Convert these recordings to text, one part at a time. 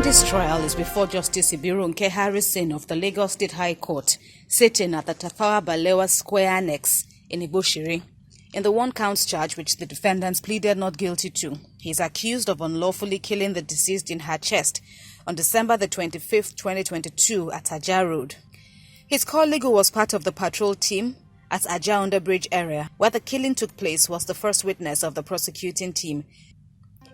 Vandi's trial is before Justice Ibirunke Harrison of the Lagos State High Court, sitting at the Tafawa Balewa Square Annex in Iboshiri. In the one-count charge which the defendants pleaded not guilty to, he is accused of unlawfully killing the deceased in her chest on December the 25th, 2022 at Ajah Road. His colleague who was part of the patrol team at Ajah Underbridge area, where the killing took place, was the first witness of the prosecuting team.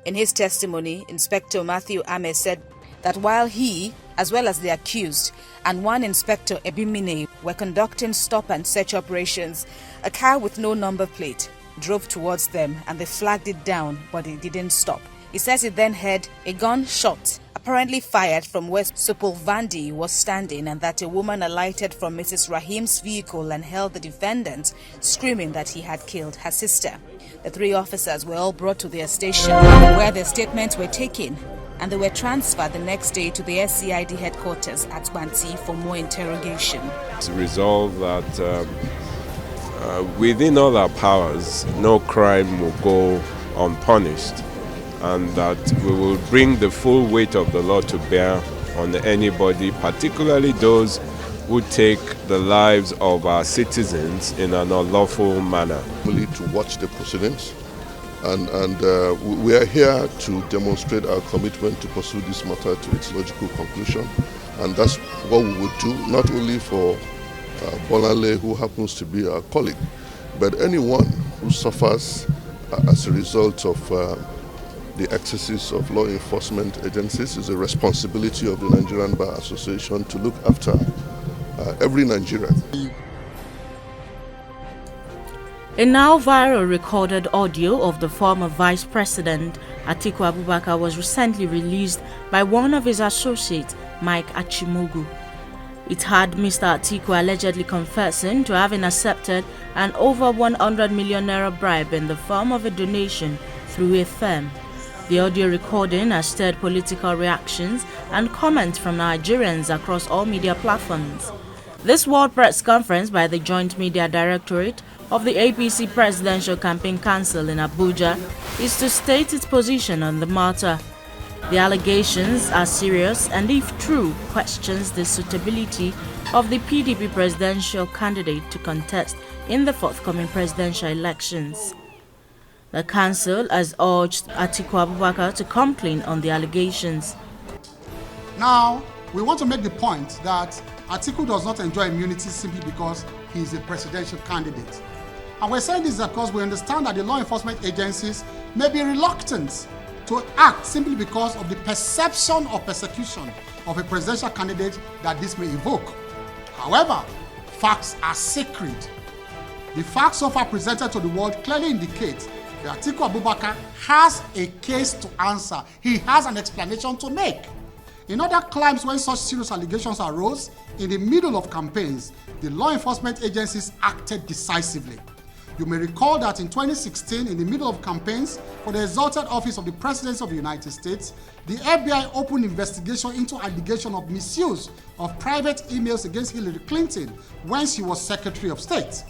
In his testimony, Inspector Matthew Ame said that while he, as well as the accused, and one Inspector Ebimine were conducting stop and search operations, a car with no number plate drove towards them and they flagged it down, but it didn't stop. He says he then heard a gunshot, apparently fired from where Supul Vandi was standing, and that a woman alighted from Mrs. Raheem's vehicle and held the defendant, screaming that he had killed her sister. The three officers were all brought to their station, where their statements were taken, and they were transferred the next day to the SCID headquarters at Banti for more interrogation. It's resolved that within all our powers, no crime will go unpunished, and that we will bring the full weight of the law to bear on anybody, particularly those who take the lives of our citizens in an unlawful manner. We need to watch the proceedings, and we are here to demonstrate our commitment to pursue this matter to its logical conclusion, and that's what we would do, not only for Omobolanle, who happens to be our colleague, but anyone who suffers as a result of the excesses of law enforcement agencies. Is a responsibility of the Nigerian Bar Association to look after every Nigerian. A now viral recorded audio of the former Vice President Atiku Abubakar was recently released by one of his associates, Mike Achimogu. It had Mr. Atiku allegedly confessing to having accepted an over 100 million naira bribe in the form of a donation through a firm. The audio recording has stirred political reactions and comments from Nigerians across all media platforms. This World Press Conference by the Joint Media Directorate of the APC Presidential Campaign Council in Abuja is to state its position on the matter. The allegations are serious and, if true, questions the suitability of the PDP presidential candidate to contest in the forthcoming presidential elections. The council has urged Atiku Abubakar to come clean on the allegations. Now, we want to make the point that Atiku does not enjoy immunity simply because he is a presidential candidate. And we're saying this because we understand that the law enforcement agencies may be reluctant to act simply because of the perception of persecution of a presidential candidate that this may evoke. However, facts are sacred. The facts so far presented to the world clearly indicate that Atiku Abubakar has a case to answer. He has an explanation to make. In other climes when such serious allegations arose in the middle of campaigns, the law enforcement agencies acted decisively. You may recall that in 2016, in the middle of campaigns for the exalted office of the Presidency of the United States, the FBI opened investigation into allegation of misuse of private emails against Hillary Clinton when she was Secretary of State.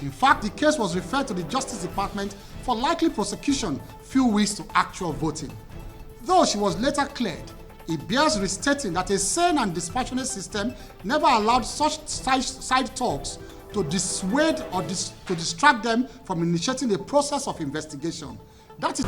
In fact, the case was referred to the Justice Department for likely prosecution few weeks to actual voting. Though she was later cleared, it bears restating that a sane and dispassionate system never allowed such side talks to dissuade or to distract them from initiating a process of investigation. That is.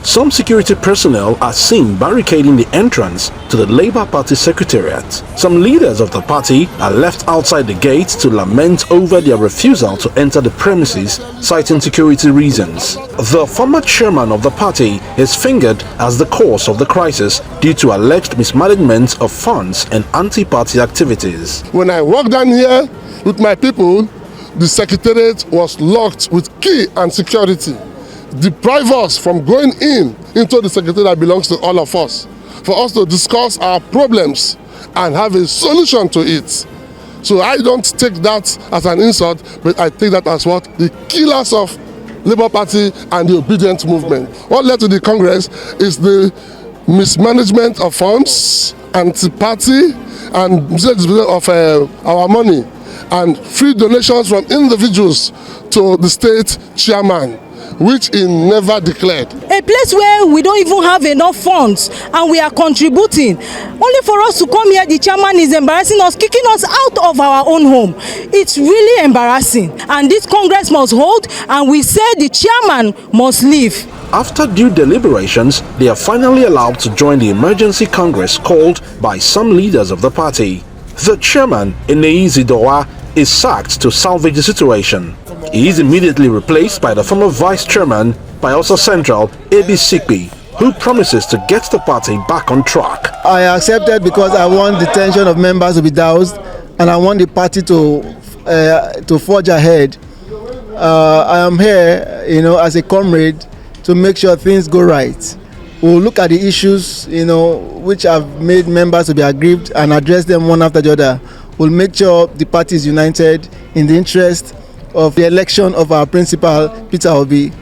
Some security personnel are seen barricading the entrance to the Labour Party secretariat. Some leaders of the party are left outside the gate to lament over their refusal to enter the premises, citing security reasons. The former chairman of the party is fingered as the cause of the crisis due to alleged mismanagement of funds and anti-party activities. When I walked down here with my people, the secretariat was locked with key and security. Deprive us from going into the secretariat that belongs to all of us, for us to discuss our problems and have a solution to it. So I don't take that as an insult, but I take that as what the killers of Labour Party and the obedient movement. What led to the Congress is the mismanagement of funds, anti-party, and mismanagement of our money, and free donations from individuals to the state chairman. which he never declared. A place where we don't even have enough funds and we are contributing. Only for us to come here, the chairman is embarrassing us, kicking us out of our own home. It's really embarrassing. And this Congress must hold, and we say the chairman must leave. After due deliberations, they are finally allowed to join the emergency Congress called by some leaders of the party. The chairman, Eneizi Dowa, is sacked to salvage the situation. He is immediately replaced by the former vice chairman, Bayelsa Central, A.B. Sikpi, who promises to get the party back on track. I accepted because I want the tension of members to be doused, and I want the party to forge ahead. I am here, as a comrade to make sure things go right. We'll look at the issues, which have made members to be aggrieved and address them one after the other. We'll make sure the party is united in the interest of the election of our principal, Peter Obi.